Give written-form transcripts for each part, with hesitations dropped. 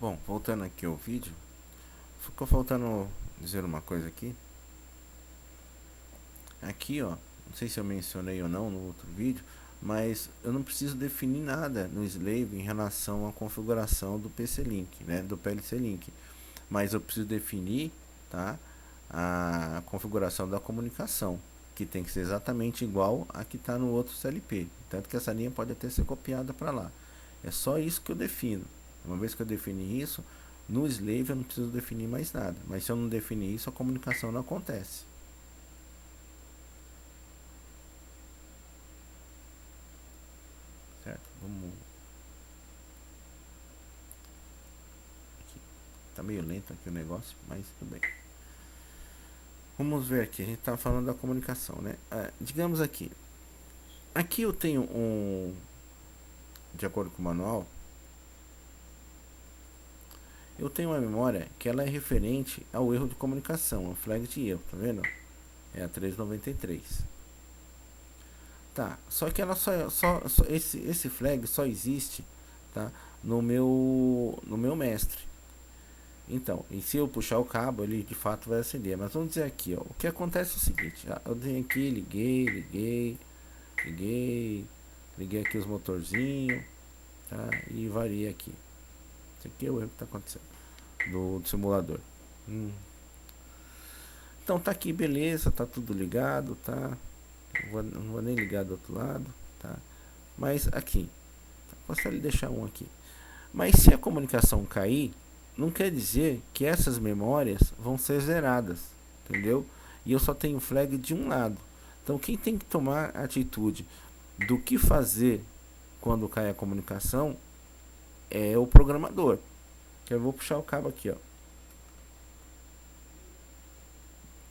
Bom, voltando aqui ao vídeo, ficou faltando dizer uma coisa aqui. Aqui, ó, não sei se eu mencionei ou não no outro vídeo, mas eu não preciso definir nada no Slave em relação à configuração do PC Link, né, do PLC Link. Mas eu preciso definir, tá, a configuração da comunicação, que tem que ser exatamente igual a que está no outro CLP. Tanto que essa linha pode até ser copiada para lá. É só isso que eu defino. Uma vez que eu defini isso, no Slave eu não preciso definir mais nada. Mas se eu não definir isso, a comunicação não acontece. Certo? Vamos aqui. Tá meio lento aqui o negócio, mas tudo bem. Vamos ver aqui, a gente está falando da comunicação, né? Digamos aqui. Aqui eu tenho de acordo com o manual, eu tenho uma memória que ela é referente ao erro de comunicação, a flag de erro, tá vendo? É a 393. Tá, só que ela esse flag só existe, tá, no meu mestre. Então, e se eu puxar o cabo, ele de fato vai acender. Mas vamos dizer aqui, ó, o que acontece é o seguinte, eu tenho aqui, liguei aqui os motorzinhos, tá, e varia aqui. Isso aqui é o erro que está acontecendo do simulador. Então tá aqui, beleza, tá tudo ligado, tá? Não vou nem ligar do outro lado, tá? Mas aqui, posso ele deixar um aqui. Mas se a comunicação cair, não quer dizer que essas memórias vão ser zeradas, entendeu? E eu só tenho flag de um lado. Então quem tem que tomar atitude do que fazer quando cai a comunicação é o programador. Eu vou puxar o cabo aqui, ó.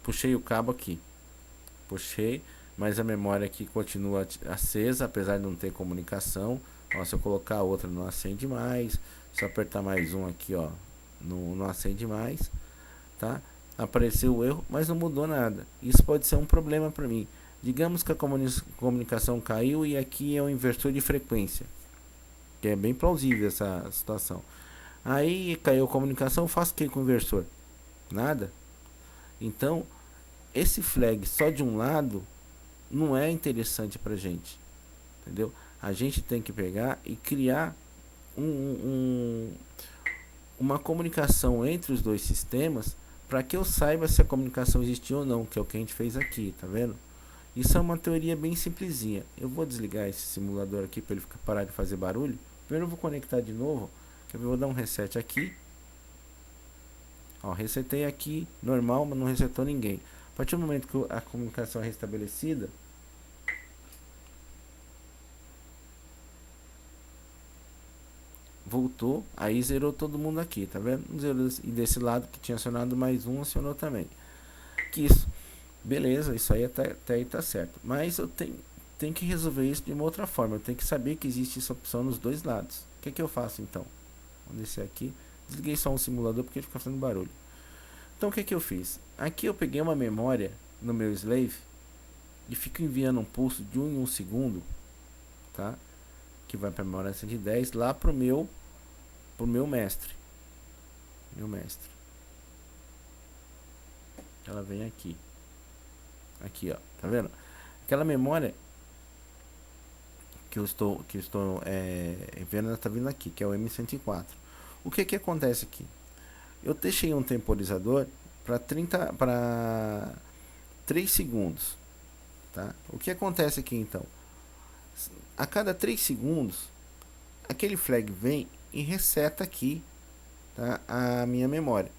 Puxei o cabo aqui. Puxei, mas a memória aqui continua acesa, apesar de não ter comunicação. Ó, se eu colocar outra não acende mais. Se eu apertar mais um aqui, ó, não acende mais, tá? Apareceu o erro, mas não mudou nada. Isso pode ser um problema para mim. Digamos que a comunicação caiu e aqui é um inversor de frequência, que é bem plausível essa situação. Aí caiu a comunicação, eu faço o que com o inversor? Nada. Então, esse flag só de um lado não é interessante pra gente, entendeu? A gente tem que pegar e criar uma comunicação entre os dois sistemas para que eu saiba se a comunicação existiu ou não, que é o que a gente fez aqui, tá vendo? Isso é uma teoria bem simplesinha. Eu vou desligar esse simulador aqui para ele parar de fazer barulho. Primeiro eu vou conectar de novo. Eu vou dar um reset aqui. Ó, resetei aqui, normal, mas não resetou ninguém. A partir do momento que a comunicação é restabelecida, voltou, aí zerou todo mundo aqui, tá vendo? Zerou, e desse lado que tinha acionado mais um, acionou também. Que isso, beleza, isso aí até aí tá certo. Mas eu tenho que resolver isso de uma outra forma. Eu tenho que saber que existe essa opção nos dois lados. O que eu faço então? Vou descer aqui. Desliguei só um simulador porque ele fica fazendo barulho. Então o que eu fiz? Aqui eu peguei uma memória no meu slave e fico enviando um pulso de 1 em 1 segundo, tá? Que vai para a memória 110 lá pro meu mestre. Meu mestre. Ela vem aqui. Aqui, ó. Tá vendo? Aquela memória que eu estou vendo, ela tá vindo aqui, que é o M104. O que acontece aqui? Eu deixei um temporizador para 3 segundos, tá? O que acontece aqui então? A cada 3 segundos, aquele flag vem e reseta aqui, tá, a minha memória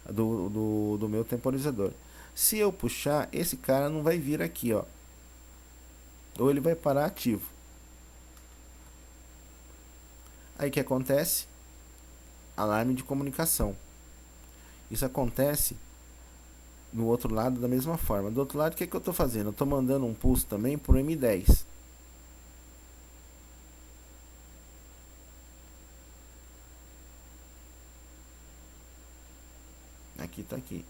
do meu temporizador. Se eu puxar, esse cara não vai vir aqui, ó. Ou ele vai parar ativo. Aí o que acontece? Alarme de comunicação. Isso acontece no outro lado da mesma forma. Do outro lado, o que eu estou fazendo? Eu estou mandando um pulso também por M10. Aqui tá aqui.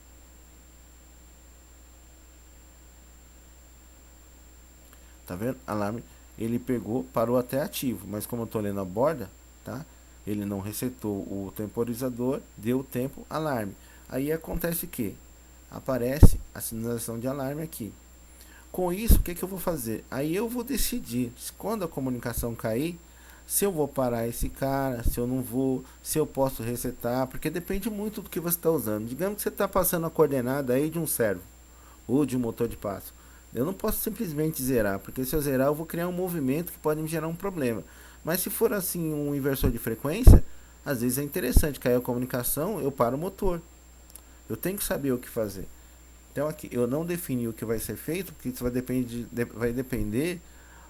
Tá vendo? Alarme. Ele pegou, parou até ativo. Mas como eu tô lendo a borda, tá? ele não resetou o temporizador, deu tempo, alarme. Aí acontece o que? Aparece a sinalização de alarme aqui. Com isso, o que, que eu vou fazer? Aí eu vou decidir, quando a comunicação cair, se eu vou parar esse cara, se eu não vou, se eu posso resetar, porque depende muito do que você está usando. Digamos que você está passando a coordenada aí de um servo ou de um motor de passo. Eu não posso simplesmente zerar, porque se eu zerar eu vou criar um movimento que pode me gerar um problema. Mas se for assim um inversor de frequência, às vezes é interessante, cair a comunicação, eu paro o motor. Eu tenho que saber o que fazer. Então aqui eu não defini o que vai ser feito, porque isso vai depender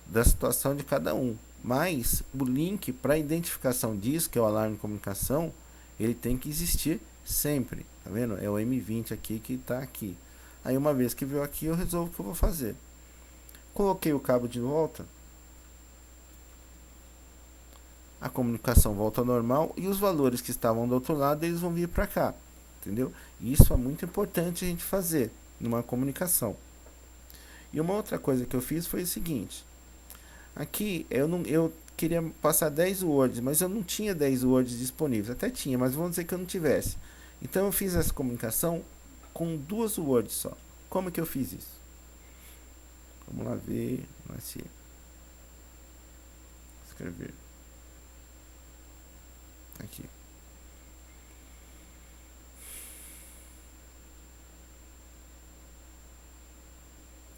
da situação de cada um. Mas o link para identificação disso, que é o alarme de comunicação, ele tem que existir sempre. Tá vendo? É o M20 aqui que está aqui. Aí uma vez que veio aqui, eu resolvo o que eu vou fazer. Coloquei o cabo de volta, a comunicação volta ao normal e os valores que estavam do outro lado, eles vão vir para cá. Entendeu? Isso é muito importante a gente fazer numa comunicação. E uma outra coisa que eu fiz foi o seguinte. Aqui eu queria passar 10 words, mas eu não tinha 10 words disponíveis. Até tinha, mas vamos dizer que eu não tivesse. Então eu fiz essa comunicação com 2 words só. Como que eu fiz isso? Vamos lá ver. Escrever. Aqui.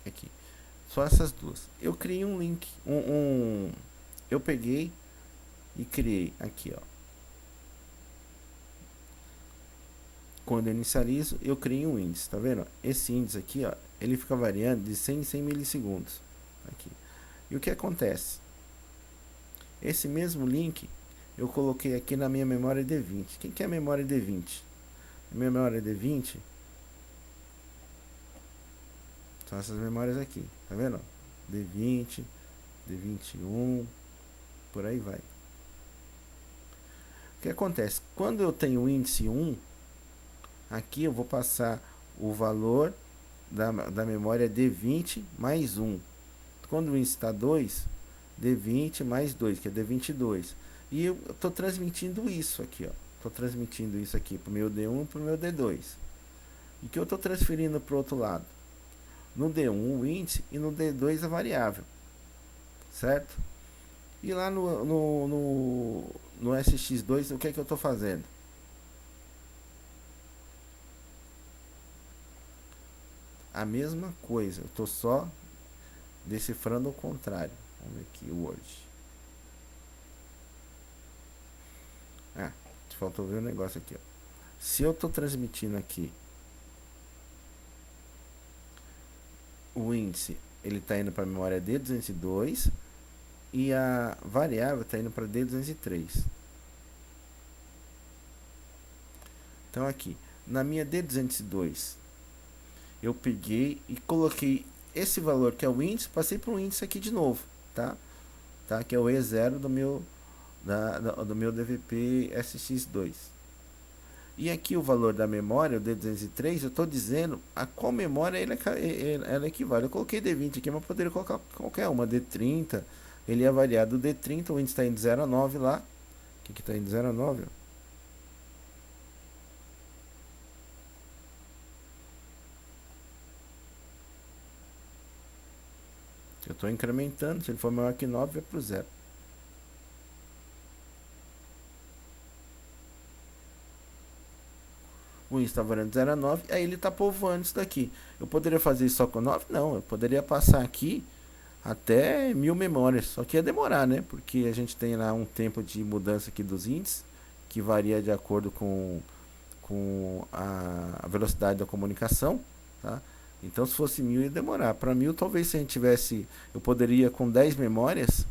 Aqui. Só essas duas. Eu criei um link. Eu peguei e criei aqui, ó. Quando eu inicializo, eu crio um índice, tá vendo? Esse índice aqui, ó, ele fica variando de 100 em 100 milissegundos. Aqui. E o que acontece? Esse mesmo link eu coloquei aqui na minha memória D20. O que é a memória D20? A memória D20 são essas memórias aqui, tá vendo? D20, D21, por aí vai. O que acontece? Quando eu tenho o índice 1, aqui eu vou passar o valor da memória D20 mais 1. Quando o índice está 2, D20 mais 2, que é D22. E eu estou transmitindo isso aqui, ó. Estou transmitindo isso aqui para o meu D1 e para o meu D2. E que eu estou transferindo para o outro lado? No D1 o índice e no D2 a variável. Certo? E lá no SX2, o que é que eu estou fazendo? A mesma coisa. Eu estou só decifrando ao contrário. Vamos ver aqui o Word. Ah, faltou ver um negócio aqui, ó. Se eu estou transmitindo aqui o índice, ele está indo para a memória D202 e a variável está indo para D203. Então aqui, na minha D202, eu peguei e coloquei esse valor que é o índice, passei para um índice aqui de novo, tá? Que é o E0 do meu DVP SX2. E aqui o valor da memória, o D203, eu estou dizendo a qual memória ela equivale. Eu coloquei D20 aqui, mas poderia colocar qualquer uma, D30, ele ia variar do D30, o índice está indo 0 a 9 lá. O que está indo 0 a 9? Eu estou incrementando, se ele for maior que 9, vai para o 0. O índice está variando de 0 a 9, aí ele está povoando isso daqui. Eu poderia fazer isso só com 9? Não, eu poderia passar aqui até 1000 memórias, só que ia demorar, né? Porque a gente tem lá um tempo de mudança aqui dos índices, que varia de acordo com a velocidade da comunicação, tá? Então se fosse 1000 ia demorar. Para 1000 talvez se a gente tivesse, eu poderia com 10 memórias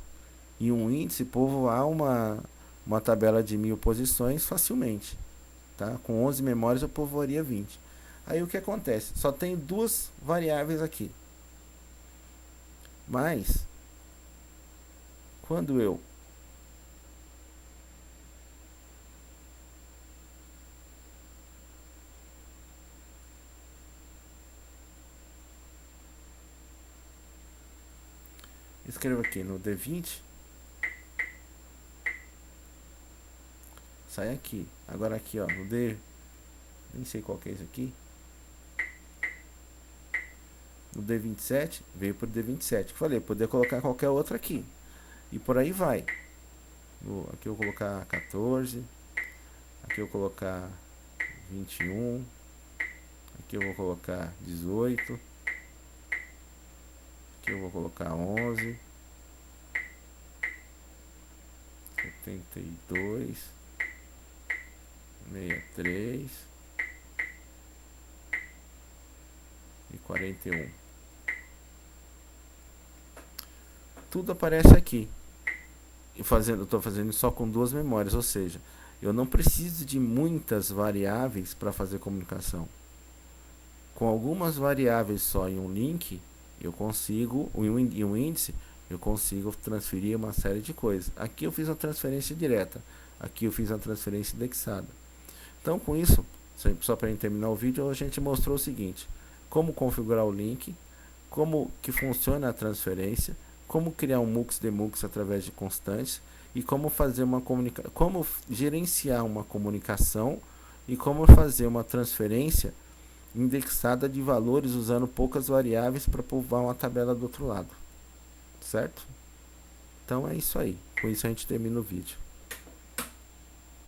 e um índice povoar uma tabela de 1000 posições facilmente, tá? Com 11 memórias eu povoaria 20. Aí o que acontece? Só tem duas variáveis aqui. Mas quando eu escrevo aqui no D20, sai aqui. Agora aqui, ó, no D, nem sei qual que é isso aqui. No D27, veio pro D27. Que falei, poder colocar qualquer outra aqui. E por aí vai. Aqui eu vou colocar 14. Aqui eu vou colocar 21. Aqui eu vou colocar 18. Aqui eu vou colocar 11. 72. 63. E 41. Tudo aparece aqui. Eu estou fazendo só com duas memórias, ou seja, eu não preciso de muitas variáveis para fazer comunicação. Com algumas variáveis só em um link, eu consigo, em um índice, eu consigo transferir uma série de coisas. Aqui eu fiz uma transferência direta, aqui eu fiz uma transferência indexada. Então, com isso, só para terminar o vídeo, a gente mostrou o seguinte: como configurar o link, como que funciona a transferência, como criar um MUX demux através de constantes e como fazer como gerenciar uma comunicação e como fazer uma transferência indexada de valores usando poucas variáveis para povoar uma tabela do outro lado, certo? Então é isso aí. Com isso a gente termina o vídeo.